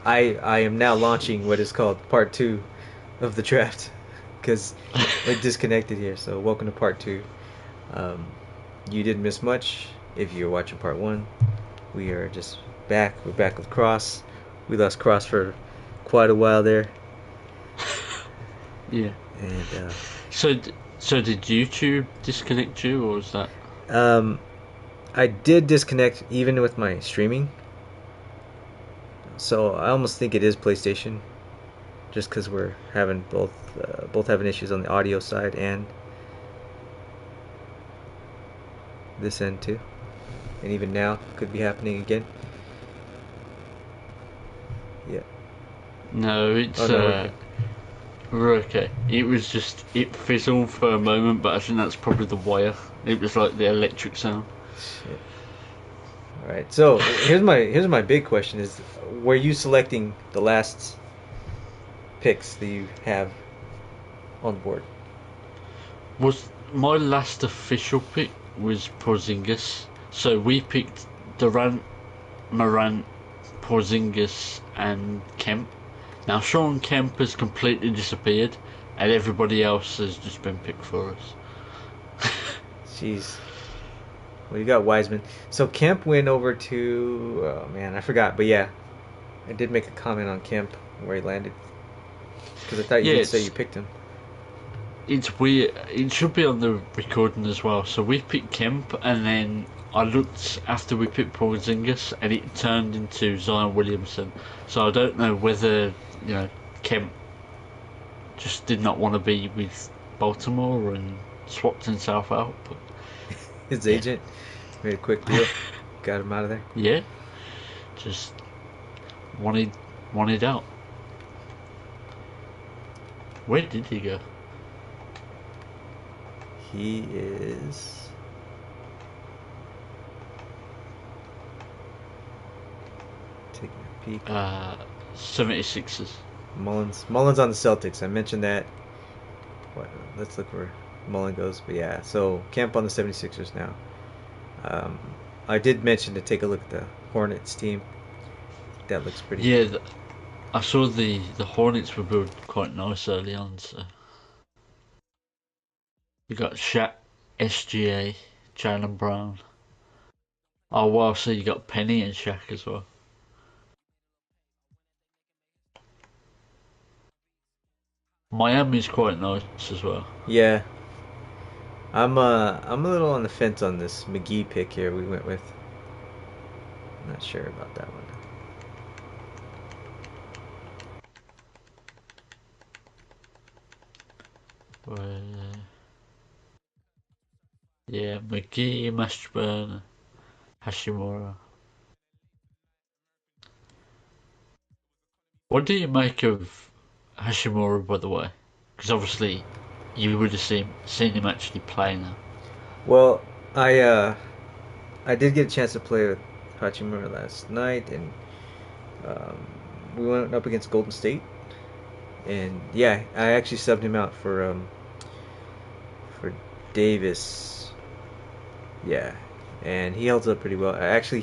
I am now launching what is called part two of the draft because it disconnected here. So welcome to part two. Um, you didn't miss much if you're watching part one. We are just back. We're back with Cross. We lost Cross for quite a while there, Yeah. and So, so did YouTube disconnect you, or was that? um, I did disconnect even with my streaming. So I almost think it is PlayStation, just because we're having both having issues on the audio side and this end too. And even now could be happening again. Yeah. No, Oh it's no, we're good. we're okay. It was just it fizzled for a moment, but I think that's probably the wire. It was like the electric sound. Shit. All right. So here's my big question: is were you selecting the last picks that you have on the board? Was my last official pick was Porzingis. So we picked Durant, Morant, Porzingis, and Kemp. Now Sean Kemp has completely disappeared, and everybody else has just been picked for us. Jeez. Well, you got Wiseman. So Kemp went over to. Oh man, I forgot. But yeah, I did make a comment on Kemp where he landed because I thought you Yeah, did say you picked him. it's weird. It should be on the recording as well. So we picked Kemp, and then I looked after we picked Porzingis, and it turned into Zion Williamson. So I don't know whether Kemp just did not want to be with Baltimore and swapped himself out. But His yeah, agent made a quick deal, got him out of there. yeah, just wanted wanted out. Where did he go? He is taking a peek. Uh, 76ers. Mullins on the Celtics. I mentioned that. What? Let's look where Mullen goes. But yeah, so Kemp on the 76ers now. Um, I did mention to take a look at the Hornets team. That looks pretty. Yeah, I saw the Hornets were built quite nice early on. So you got Shaq, SGA, Jalen Brown. Oh wow, so you got Penny and Shaq as well. Miami's quite nice as well. Yeah, I'm a little on the fence on this McGee pick here. We went with. I'm not sure about that one. Yeah, McGee, Mashburn, Hashimura. What do you make of Hashimura, by the way? Because obviously you would have seen him actually play now. Well, I did get a chance to play with Hachimura last night, and um, we went up against Golden State, and yeah, I actually subbed him out for Davis. Yeah, and he holds up pretty well. Actually,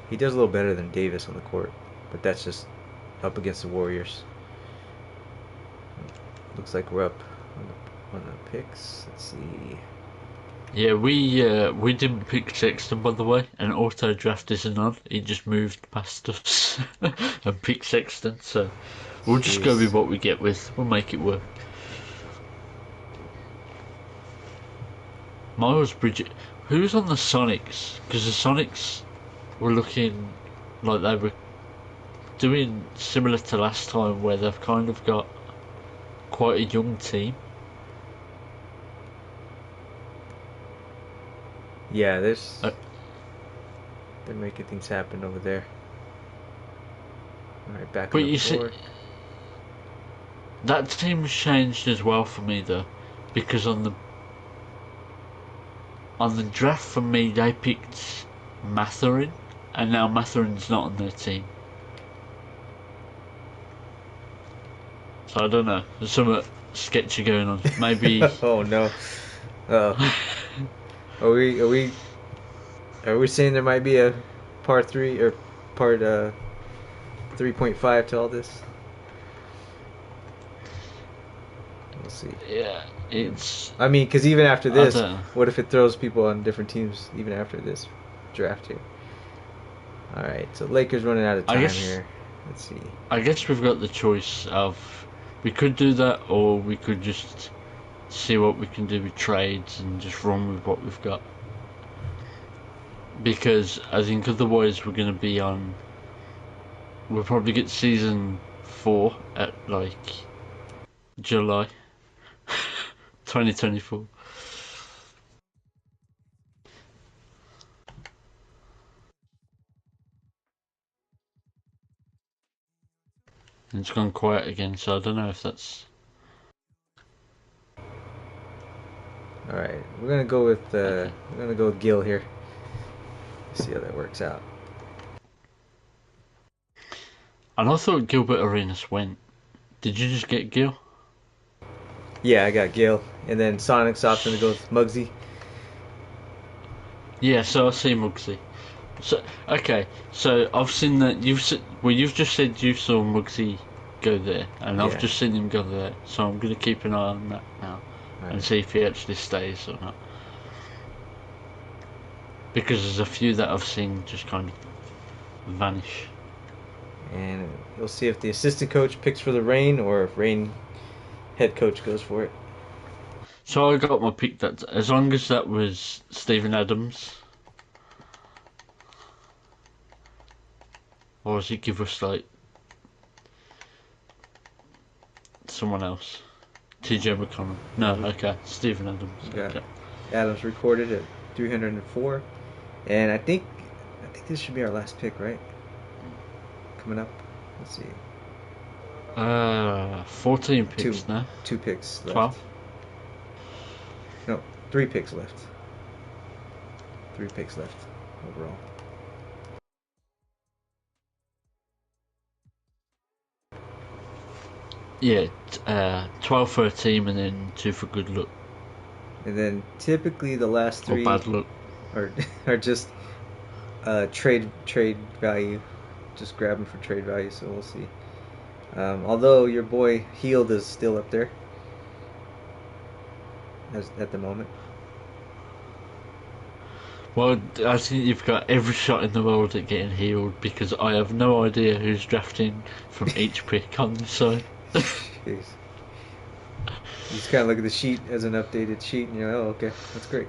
he does a little better than Davis on the court, but that's just up against the Warriors. Looks like we're up on the picks. Let's see. Yeah, we didn't pick Sexton, by the way, and auto draft isn't on. He just moved past us and picked Sexton, so we'll just go with Jeez. what we get with. We'll make it work. Miles Bridges, who's on the Sonics? Because the Sonics were looking like they were doing similar to last time, where they've kind of got quite a young team. Yeah, Uh, they're making things happen over there. All right, back but on the you see, board. that team's changed as well for me though, because on the draft for me they picked Matherin, and now Matherin's not on their team. So I don't know. There's some sketchy going on. Maybe Oh no. Uh, are we saying there might be a part three or part 3.5 to all this? We'll see. Yeah, it's. I mean, because even after I this, don't know. what if it throws people on different teams even after this draft here? All right, so Lakers running out of I time guess. here. Let's see. I guess we've got the choice of. We could do that, or we could just see what we can do with trades and just run with what we've got. Because I think otherwise we're going to be on. We'll probably get season 4 at like July 2024. And it's gone quiet again, so I don't know if that's. All right, we're gonna go with Okay. Gil here. See how that works out. And I thought Gilbert Arenas went. Did you just get Gil? Yeah, I got Gil, and then Sonic's option to go with Muggsy. Yeah, so I see Muggsy. So okay, so I've seen that you've just said you saw Muggsy go there, and I've Yeah. just seen him go there. So I'm gonna keep an eye on that now All and right. see if he actually stays or not. Because there's a few that I've seen just kind of vanish. And you'll see if the assistant coach picks for the Rain or if Rain head coach goes for it. So I got my pick that as long as that was Stephen Adams, or does it give us like someone else? TJ McConnell. No, We okay, Stephen Adams. got Okay. Adams recorded at 304, and I think this should be our last pick, right? Coming up. Let's see. 14 Two picks now. two picks left. 12. No, 3 picks left. 3 picks left overall. Yeah, 12 for a team and then 2 for good luck And then typically the last or three bad luck. are are just trade value, just grab them for trade value. So we'll see. Although your boy Healed is still up there as at the moment. Well, I think you've got every shot in the world at getting healed because I have no idea who's drafting from each pick on this side. Jeez. You just kind of look at the sheet as an updated sheet, and you're like, oh, okay, that's great.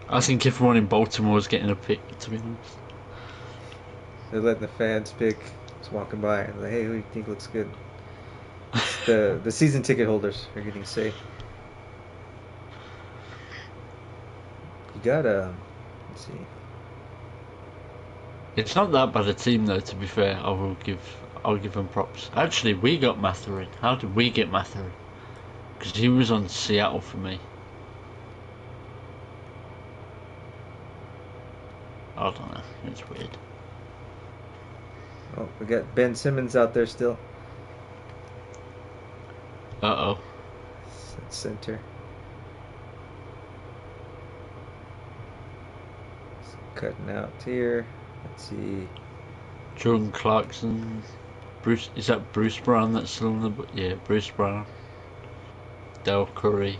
I think everyone in Baltimore is getting a pick, to be honest. They're letting the fans pick, just walking by, and like, hey, who do you think looks good? The season ticket holders are getting say. You got let's see. It's not that bad a team, though. To be fair, I'll give them props. Actually, we got Matherin. How did we get Matherin? Because he was on Seattle for me. I don't know. It's weird. Oh, we got Ben Simmons out there still. Uh oh. Center. Cutting out here. Let's see. Jordan Clarkson. Bruce, is that Bruce Brown that's still on the? Yeah, Bruce Brown. Del Curry.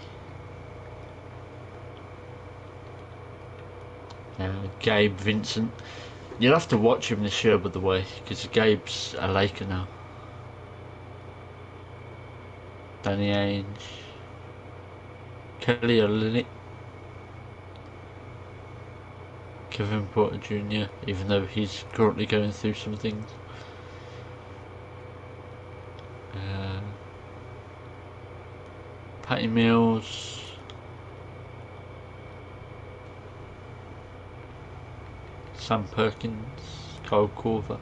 Gabe Vincent. You'll have to watch him this year, by the way, because Gabe's a Laker now. Danny Ainge. Kelly Olynyk. Kevin Porter Jr., even though he's currently going through some things. Uh, Patty Mills. Sam Perkins. Kyle Korver.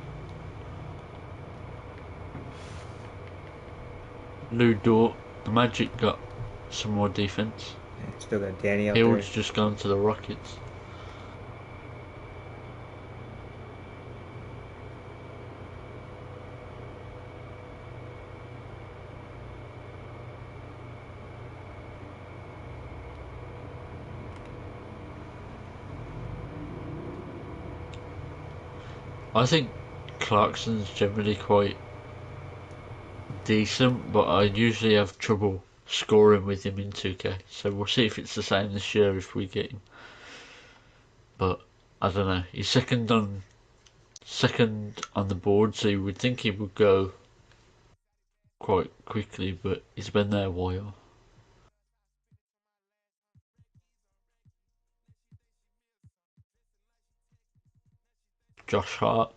Lou Dort. The Magic got some more defense. Yeah, still got Danny out there. Hill's just gone to the Rockets. I think Clarkson's generally quite decent, but I usually have trouble scoring with him in 2K. So we'll see if it's the same this year if we get him. But I don't know. He's second on the board, so you would think he would go quite quickly, but he's been there a while. Josh Hart,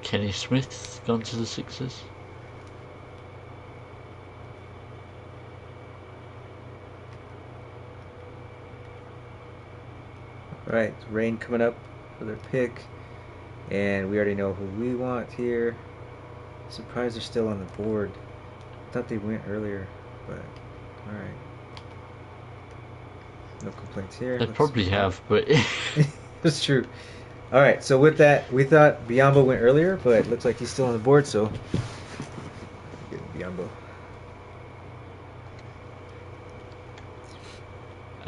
Kenny Smith gone to the Sixers. Right, Rain coming up for their pick, and we already know who we want here. Surprised they're still on the board. Thought they went earlier, but all right. No complaints here. They probably have, but That's true. All right, so with that, we thought Biombo went earlier, but it looks like he's still on the board, so get Biombo.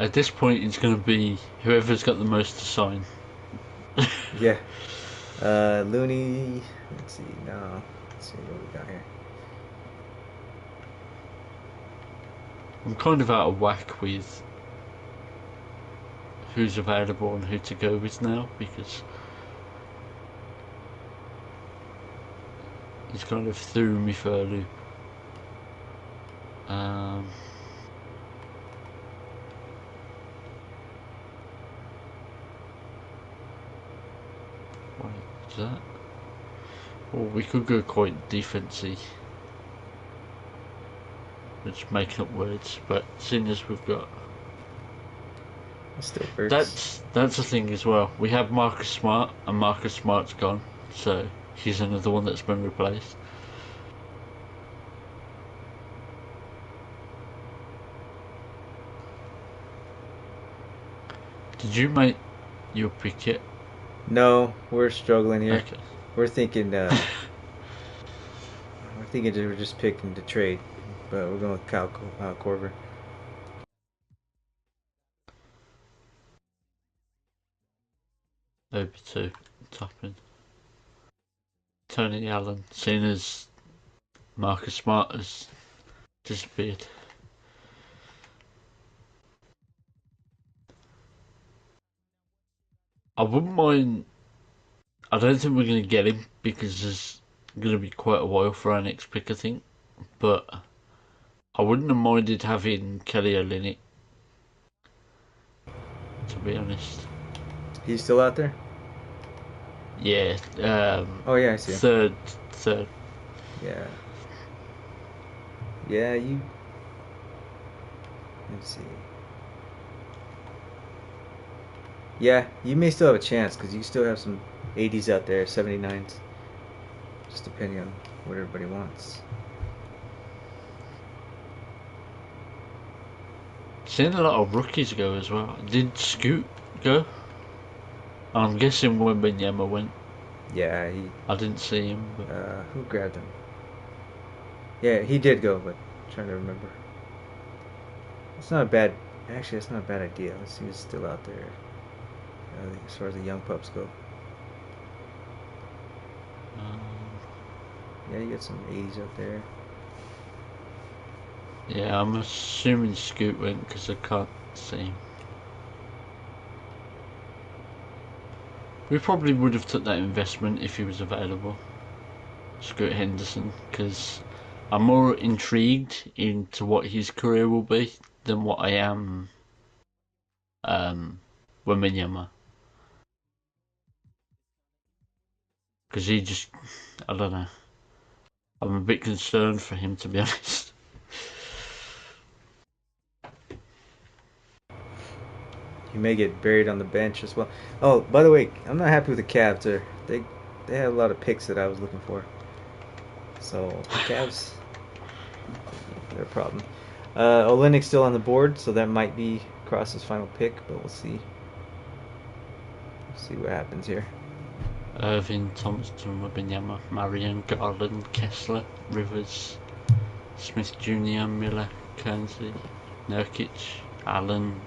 at this point it's going to be whoever's got the most to sign. Yeah. Looney. Let's see. No. Let's see what we got here. I'm kind of out of whack with who's available and who to go with now because he's kind of threw me for a loop. Wait, is that? Well, we could go quite defensy. Just making up words, but seeing as we've got It still hurts. that's the thing as well. We have Marcus Smart, and Marcus Smart's gone, so he's another one that's been replaced. Did you make your pick yet? No, we're struggling here. Okay. We're thinking. We're thinking we're just picking to trade, but we're going with Kyle Korver. Over to Toppin. Tony Allen, seeing as Marcus Smart has disappeared. I wouldn't mind. I don't think we're going to get him because there's going to be quite a while for our next pick, I think. But I wouldn't have minded having Kelly Olynyk, to be honest. He's still out there? Yeah. Oh yeah, I see him. Third. Yeah. Yeah, you. Let's see. Yeah, you may still have a chance because you still have some 80s out there, 79s. Just depending on what everybody wants. Seen a lot of rookies go as well. Did Scoot go? I'm guessing Wembanyama went. Yeah, I didn't see him. But who grabbed him? Yeah, he did go, but I'm trying to remember. It's not a bad. Actually, it's not a bad idea. Let's see who's still out there. As far as the young pups go. Yeah, you got some 80s out there. Yeah, I'm assuming Scoot went because I can't see him. We probably would have took that investment if he was available, Scoot Henderson, because I'm more intrigued into what his career will be than what I am Wembanyama. Because he just, I don't know. I'm a bit concerned for him, to be honest. He may get buried on the bench as well. Oh, by the way, I'm not happy with the Cavs. They had a lot of picks that I was looking for. So the Cavs, they're a problem. Olynyk's still on the board, so that might be Cross's final pick, but we'll see. We'll see what happens here. Irving, Thompson, Wembanyama, Marion, Garland, Kessler, Rivers, Smith Jr., Miller, Kernsley, Nurkic, Allen,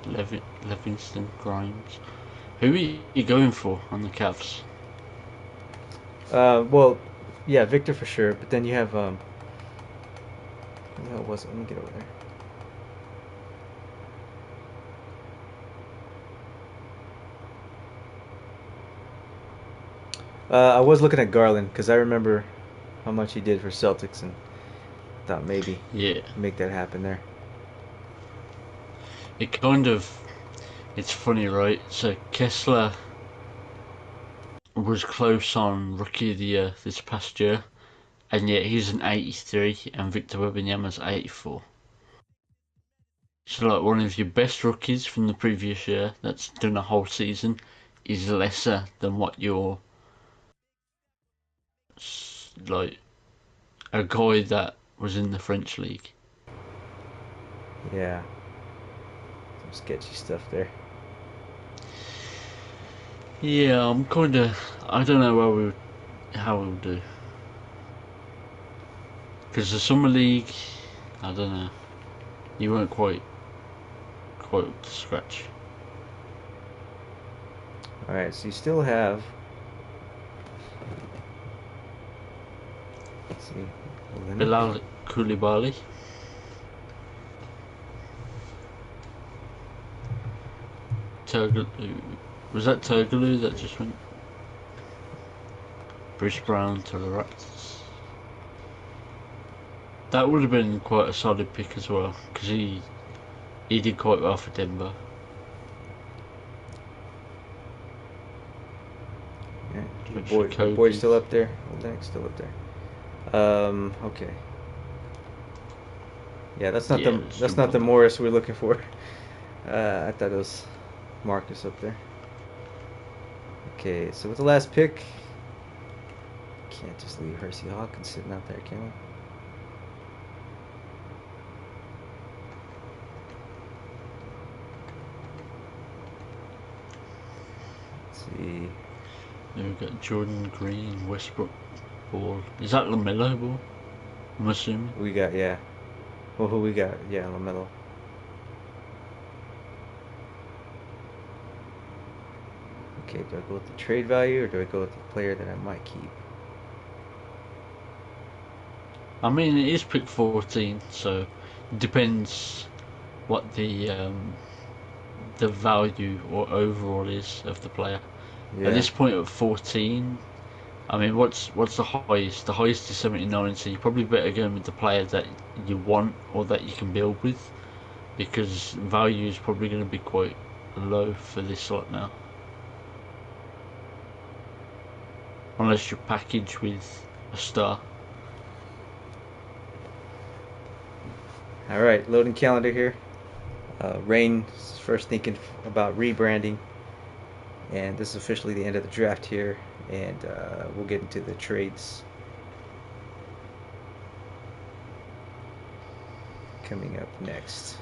Livingston, Grimes. Who are you going for on the Cavs? Well, yeah, Victor for sure. But then you have who the hell was it? Let me get over there. I was looking at Garland because I remember how much he did for Celtics and thought maybe Yeah, make that happen there. it kind of. It's funny, right? So Kessler was close on Rookie of the Year this past year, and yet he's an 83, and Victor Wembanyama's 84. So, like, one of your best rookies from the previous year that's done a whole season is lesser than what your, like, a guy that was in the French league. Yeah, some sketchy stuff there. Yeah, I'm kind of. I don't know how we'll do. Because the Summer League, I don't know. You weren't quite up to scratch. All right, so you still have. Let's see, Olenek. Bilal Koulibaly. Turglu. Was that Turglu that just went? Bruce Brown to the Raptors. That would have been quite a solid pick as well, because he did quite well for Denver. Yeah, Which for your boy's Kobe. still up there. Olenek still up there. Okay. Yeah, Yeah, let's that's jump not on the that. Morris we're looking for. I thought it was Marcus up there. Okay, so with the last pick, can't just leave Hersey Hawkins sitting out there, can we? Let's see. Then we've got Jordan Green, Westbrook Ball. Is that LaMelo Ball? I'm assuming. We got, yeah. Well, who we got? Yeah, LaMelo. Okay, do I go with the trade value or do I go with the player that I might keep? I mean, it is pick 14, so it depends what the value or overall is of the player. At Yeah. this point at 14, I mean, what's the highest? The highest is 79, so you're probably better going with the player that you want or that you can build with, because value is probably going to be quite low for this slot now, unless you package with a star. All right, loading calendar here. Rain's first thinking about rebranding, and this is officially the end of the draft here, and we'll get into the trades coming up next.